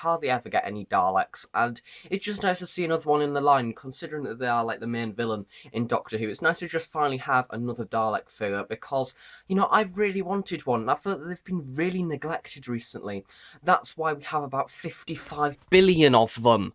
hardly ever get any Daleks, and it's just nice to see another one in the line, considering that they are like the main villain in Doctor Who. It's nice to just finally have another Dalek figure, because, I've really wanted one, and I feel that they've been really neglected recently. That's why we have about 55 billion of them.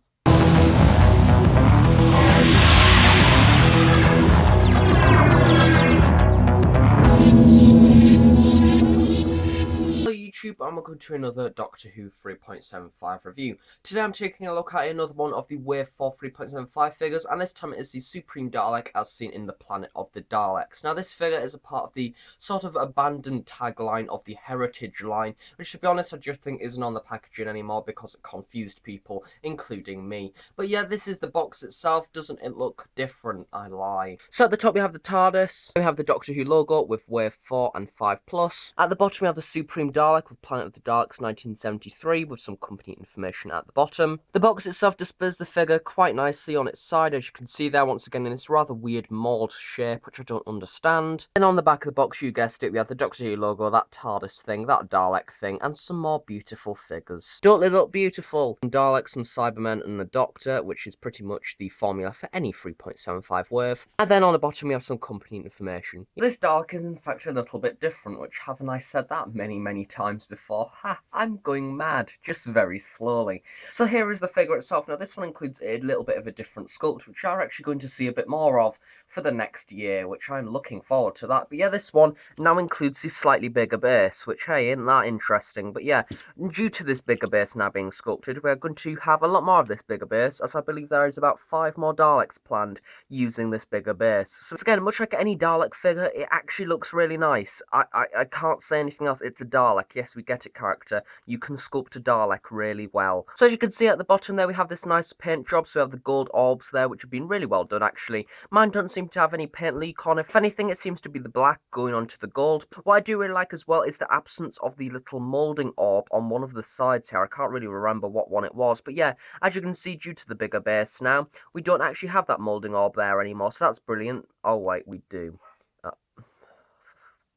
Hello YouTube, and welcome to another Doctor Who 3.75 review. Today I'm taking a look at another one of the Wave 4 3.75 figures, and this time it is the Supreme Dalek as seen in the Planet of the Daleks. Now this figure is a part of the sort of abandoned tagline of the Heritage line, which to be honest I just think isn't on the packaging anymore because it confused people, including me. But yeah, this is the box itself. Doesn't it look different? I lie. So at the top we have the TARDIS, we have the Doctor Who logo with Wave 4 and 5+. At the bottom we have the Supreme Dalek with Planet of the Daleks 1973 with some company information at the bottom. The box itself displays the figure quite nicely on its side, as you can see there once again in this rather weird mould shape which I don't understand. And on the back of the box, you guessed it, we have the Doctor Who logo, that TARDIS thing, that Dalek thing, and some more beautiful figures. Don't they look beautiful? Some Daleks, some Cybermen and the Doctor, which is pretty much the formula for any 3.75 wave. And then on the bottom we have some company information. This Dalek is in fact a little bit different, which haven't I said that many times before? Ha, I'm going mad, just very slowly. So here is the figure itself. Now this one includes a little bit of a different sculpt, which you're actually going to see a bit more of for the next year, which I'm looking forward to that. But yeah, this one now includes the slightly bigger base, which hey, isn't that interesting? But yeah, due to this bigger base now being sculpted, we're going to have a lot more of this bigger base, as I believe there is about 5 more Daleks planned using this bigger base. So again, much like any Dalek figure, it actually looks really nice. I can't say anything else. It's a Dalek. Yes, we get it, character. You can sculpt a Dalek really well. So as you can see at the bottom there, we have this nice paint job. So we have the gold orbs there, which have been really well done, actually. Mine don't seem to have any paint leak on. If anything, it seems to be the black going onto the gold. What I do really like as well is the absence of the little moulding orb on one of the sides here. I can't really remember what one it was. But yeah, as you can see, due to the bigger base now, we don't actually have that moulding orb there anymore. So that's brilliant. Oh, wait, we do.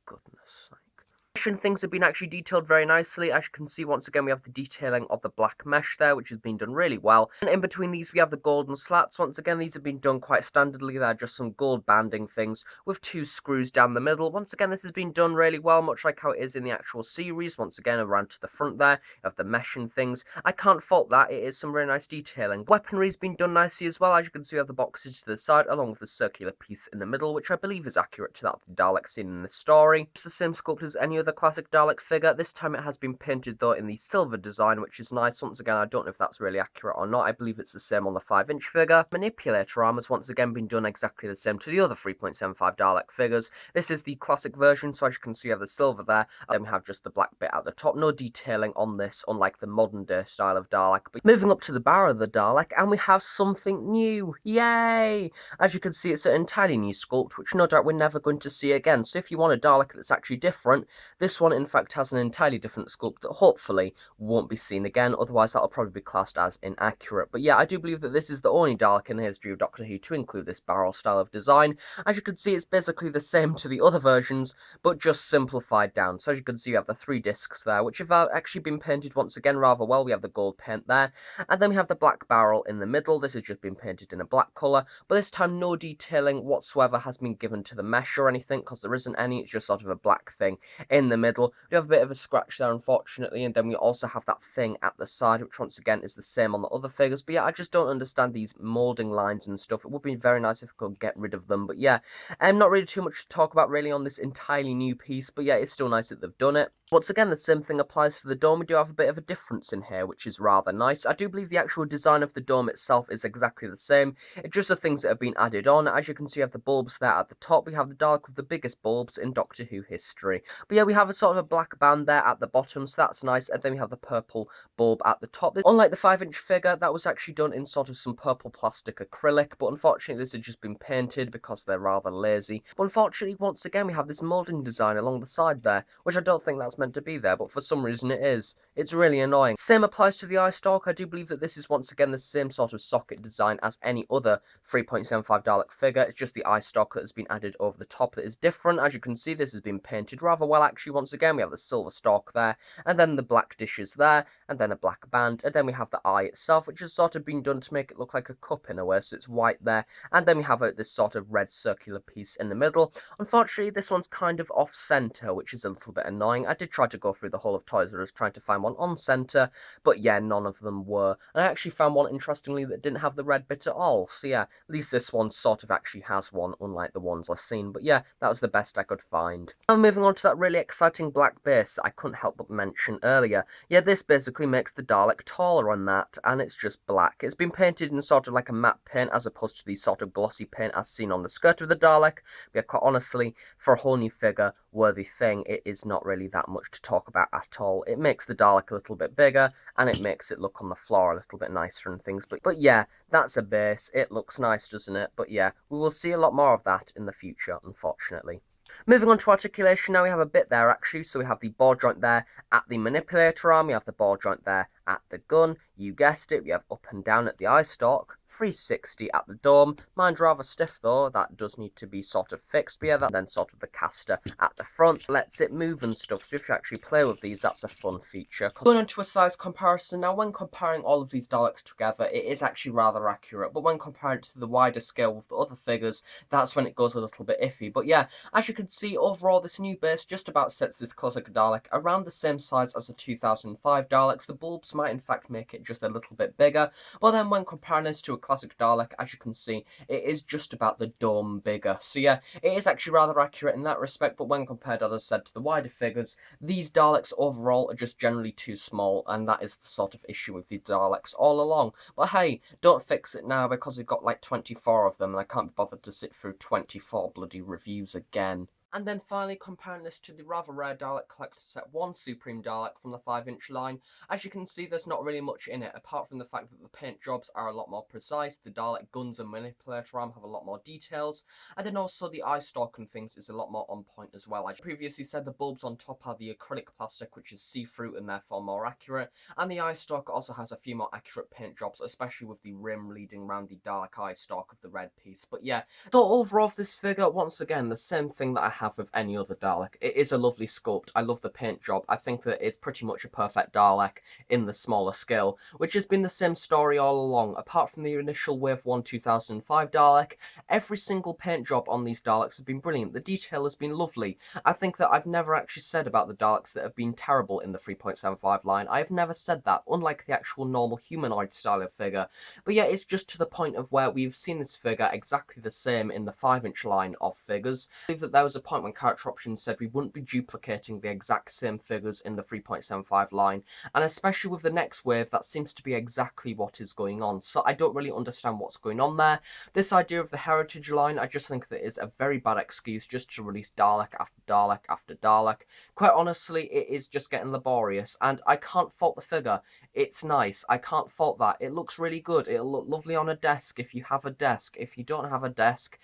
Goodness sake. Things have been actually detailed very nicely. As you can see, once again, we have the detailing of the black mesh there, which has been done really well. And in between these, we have the golden slats. Once again, these have been done quite standardly. They're just some gold banding things with 2 screws down the middle. Once again, this has been done really well, much like how it is in the actual series. Once again, around to the front there, you have the mesh and things. I can't fault that. It is some really nice detailing. Weaponry's been done nicely as well. As you can see, we have the boxes to the side, along with the circular piece in the middle, which I believe is accurate to that of the Dalek seen in the story. It's the same sculpt as any other classic Dalek figure. This time it has been painted though in the silver design, which is nice. Once again, I don't know if that's really accurate or not. I believe it's the same on the 5-inch figure. Manipulator arm has once again been done exactly the same to the other 3.75 Dalek figures. This is the classic version, so as you can see, you have the silver there, and then we have just the black bit at the top. No detailing on this, unlike the modern day style of Dalek. But moving up to the barrel of the Dalek, and we have something new. Yay! As you can see, it's an entirely new sculpt, which no doubt we're never going to see again. So if you want a Dalek that's actually different, this one in fact has an entirely different sculpt that hopefully won't be seen again, otherwise that'll probably be classed as inaccurate. But yeah, I do believe that this is the only Dalek in the history of Doctor Who to include this barrel style of design. As you can see, it's basically the same to the other versions, but just simplified down. So as you can see, you have the 3 discs there, which have actually been painted once again rather well. We have the gold paint there, and then we have the black barrel in the middle. This has just been painted in a black colour, but this time no detailing whatsoever has been given to the mesh or anything, because there isn't any. It's just sort of a black thing in the middle. We have a bit of a scratch there, unfortunately, and then we also have that thing at the side, which once again is the same on the other figures. But yeah, I just don't understand these moulding lines and stuff. It would be very nice if I could get rid of them. But yeah, not really too much to talk about really on this entirely new piece, but yeah, it's still nice that they've done it. Once again, the same thing applies for the dome. We do have a bit of a difference in here, which is rather nice. I do believe the actual design of the dome itself is exactly the same. It's just the things that have been added on. As you can see, we have the bulbs there at the top. We have the Dalek with the biggest bulbs in Doctor Who history. But yeah, we have a sort of a black band there at the bottom, so that's nice. And then we have the purple bulb at the top. Unlike the 5-inch figure, that was actually done in sort of some purple plastic acrylic, but unfortunately this has just been painted because they're rather lazy. But unfortunately, once again, we have this moulding design along the side there, which I don't think that's meant to be there, but for some reason it is. It's really annoying. Same applies to the eye stalk. I do believe that this is once again the same sort of socket design as any other 3.75 Dalek figure. It's just the eye stalk that has been added over the top that is different. As you can see, this has been painted rather well actually. statue once again. We have the silver stalk there, and then the black dishes there, and then a black band, and then we have the eye itself, which has sort of been done to make it look like a cup in a way, so it's white there, and then we have this sort of red circular piece in the middle. Unfortunately, this one's kind of off-center, which is a little bit annoying. I did try to go through the whole of Toys R Us trying to find one on-center, but yeah, none of them were. And I actually found one, interestingly, that didn't have the red bit at all, so yeah, at least this one sort of actually has one, unlike the ones I've seen, but yeah, that was the best I could find. Now moving on to that really exciting black base that I couldn't help but mention earlier. Yeah, this basically makes the Dalek taller on that, and it's just black. It's been painted in sort of like a matte paint as opposed to the sort of glossy paint as seen on the skirt of the Dalek. But yeah, quite honestly, for a whole new figure worthy thing, it is not really that much to talk about at all. It makes the Dalek a little bit bigger, and it makes it look on the floor a little bit nicer and things. But yeah, that's a base. It looks nice, doesn't it? But yeah, we will see a lot more of that in the future, unfortunately. Moving on to articulation, now we have a bit there actually, so we have the ball joint there at the manipulator arm, we have the ball joint there at the gun, you guessed it, we have up and down at the eye stalk, 360 at the dome. Mine's rather stiff though, that does need to be sort of fixed, but yeah, that then sort of the caster at the front lets it move and stuff, so if you actually play with these, that's a fun feature. Going into a size comparison, now when comparing all of these Daleks together, it is actually rather accurate, but when compared to the wider scale with the other figures, that's when it goes a little bit iffy. But yeah, as you can see, overall this new base just about sets this classic Dalek around the same size as the 2005 Daleks. The bulbs might in fact make it just a little bit bigger, but then when comparing this to a classic Dalek, as you can see, it is just about the dome bigger. So yeah, it is actually rather accurate in that respect, but when compared, as I said, to the wider figures, these Daleks overall are just generally too small, and that is the sort of issue with these Daleks all along. But hey, don't fix it now because we've got like 24 of them, and I can't be bothered to sit through 24 bloody reviews again. And then finally comparing this to the rather rare Dalek Collector Set 1 Supreme Dalek from the 5-inch line. As you can see, there's not really much in it, apart from the fact that the paint jobs are a lot more precise, the Dalek guns and manipulator arm have a lot more details, and then also the eye stalk and things is a lot more on point as well. I previously said the bulbs on top are the acrylic plastic, which is see-through and therefore more accurate, and the eye stalk also has a few more accurate paint jobs, especially with the rim leading around the Dalek eye stalk of the red piece. But yeah, so overall of this figure, once again, the same thing that I have with any other Dalek. It is a lovely sculpt. I love the paint job. I think that it's pretty much a perfect Dalek in the smaller scale, which has been the same story all along. Apart from the initial Wave 1 2005 Dalek, every single paint job on these Daleks have been brilliant. The detail has been lovely. I think that I've never actually said about the Daleks that have been terrible in the 3.75 line. I have never said that, unlike the actual normal humanoid style of figure. But yeah, it's just to the point of where we've seen this figure exactly the same in the 5-inch line of figures. I believe that there was a point when Character Options said we wouldn't be duplicating the exact same figures in the 3.75 line, and especially with the next wave, that seems to be exactly what is going on, so I don't really understand what's going on there. This idea of the Heritage line, I just think that is a very bad excuse just to release Dalek after Dalek after Dalek. Quite honestly, it is just getting laborious, and I can't fault the figure. It's nice, I can't fault that. It looks really good, it'll look lovely on a desk if you have a desk. If you don't have a desk,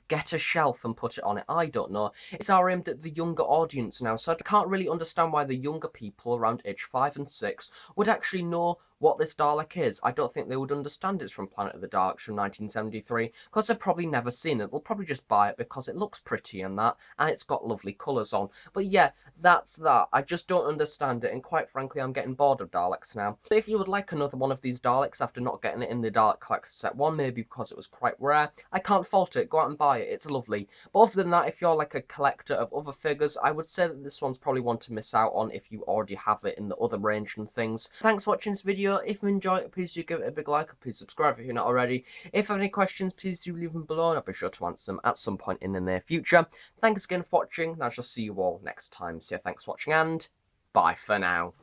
get a shelf and put it on it. I don't know. It's our aimed at the younger audience now, so I can't really understand why the younger people around age 5 and 6 would actually know what this Dalek is. I don't think they would understand it's from Planet of the Daleks from 1973, because they've probably never seen it. They'll probably just buy it because it looks pretty and that, and it's got lovely colours on. But yeah, that's that. I just don't understand it, and quite frankly, I'm getting bored of Daleks now. So if you would like another one of these Daleks after not getting it in the Dalek Collector Set 1, maybe because it was quite rare, I can't fault it. Go out and buy it. It's lovely. But other than that, if you're like a collector of other figures, I would say that this one's probably one to miss out on if you already have it in the other range and things. Thanks for watching this video. If you enjoyed it, please do give it a big like, and please subscribe if you're not already. If you have any questions, please do leave them below, and I'll be sure to answer them at some point in the near future. Thanks again for watching, and I shall see you all next time. So yeah, thanks for watching, and bye for now.